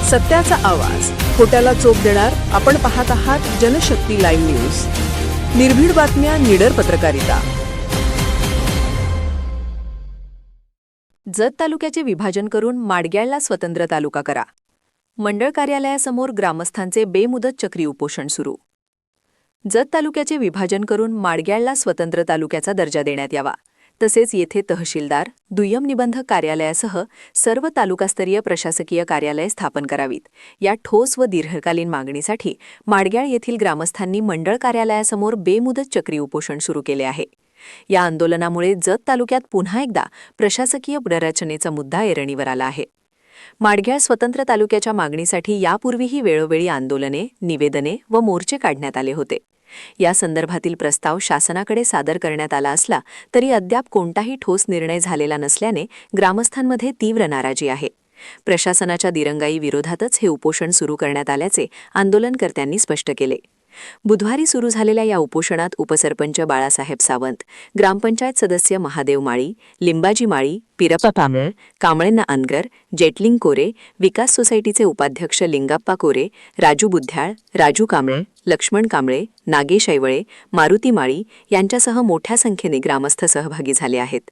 सत्याचा आवाज, खोट्याला चोप देणार. आपण पाहत आहात जनशक्ती लाईव्ह न्यूज. निर्भीड बातम्या, निडर पत्रकारिता. जत तालुक्याचे विभाजन करून माडग्याळला स्वतंत्र तालुका करा. मंडळ कार्यालयासमोर ग्रामस्थांचे बेमुदत चक्री उपोषण सुरू. जत तालुक्याचे विभाजन करून माडग्याळला स्वतंत्र तालुक्याचा दर्जा देण्यात यावा, तसेच येथे तहसीलदार, दुय्यम निबंधक कार्यालयासह सर्व तालुकास्तरीय प्रशासकीय कार्यालये स्थापन करावीत. या ठोस व दीर्घकालीन मागणीसाठी माडग्याळ येथील ग्रामस्थांनी मंडळ कार्यालयासमोर बेमुदत चक्री उपोषण सुरू केले आहे. या आंदोलनामुळे जत तालुक्यात पुन्हा एकदा प्रशासकीय पुनर्रचनेचा मुद्दा ऐरणीवर आला आहे. माडग्याळ स्वतंत्र तालुक्याच्या मागणीसाठी यापूर्वीही वेळोवेळी आंदोलने, निवेदने व मोर्चे काढण्यात आले होते. या संदर्भातील प्रस्ताव शासनाकडे सादर करण्यात आला असला तरी अद्याप कोणताही ठोस निर्णय झालेला नसल्याने ग्रामस्थांमध्ये तीव्र नाराजी आहे. प्रशासनाच्या दिरंगाई विरोधातच हे उपोषण सुरू करण्यात आल्याचे आंदोलनकर्त्यांनी स्पष्ट केले. बुधवारी सुरू झालेल्या या उपोषणात उपसरपंच बाळासाहेब सावंत, ग्रामपंचायत सदस्य महादेव माळी, लिंबाजी माळी, पिरप्पा कांबळे, कांबळेंना अनगर, जेटलिंग कोरे, विकास सोसायटीचे उपाध्यक्ष लिंगाप्पा कोरे, राजू बुद्ध्याळ, राजू कांबळे, लक्ष्मण कांबळे, नागेश ऐवळे, मारुती माळी यांच्यासह मोठ्या संख्येने ग्रामस्थ सहभागी झाले आहेत.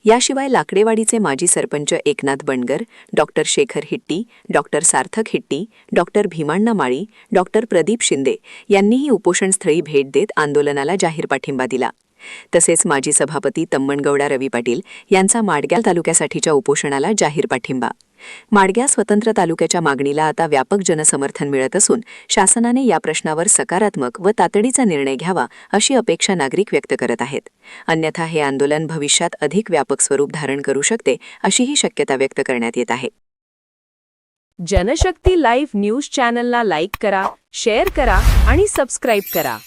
याशिवाय लाकडेवाडीचे माजी सरपंच एकनाथ बंडगर, डॉक्टर शेखर हिट्टी, डॉक्टर सार्थक हिट्टी, डॉक्टर भीमाण्णा माळी, डॉक्टर प्रदीप शिंदे यांनीही उपोषणस्थळी भेट देत आंदोलनाला जाहीर पाठिंबा दिला. तसेच माजी सभापती तम्मणगौडा रवी पाटील यांचा माडग्याळ तालुक्यासाठीच्या उपोषणाला जाहीर पाठिंबा. माडग्याळ स्वतंत्र तालुक्याच्या मागणीला आता व्यापक जनसमर्थन मिळत असून शासनाने या प्रश्नावर सकारात्मक व तातडीचा निर्णय घ्यावा अशी अपेक्षा नागरिक व्यक्त करत आहेत. अन्यथा हे आंदोलन भविष्यात अधिक व्यापक स्वरूप धारण करू शकते अशीही शक्यता व्यक्त करण्यात येत आहे. जनशक्ती लाईव्ह न्यूज चॅनलला लाईक करा, शेअर करा आणि सबस्क्राईब करा.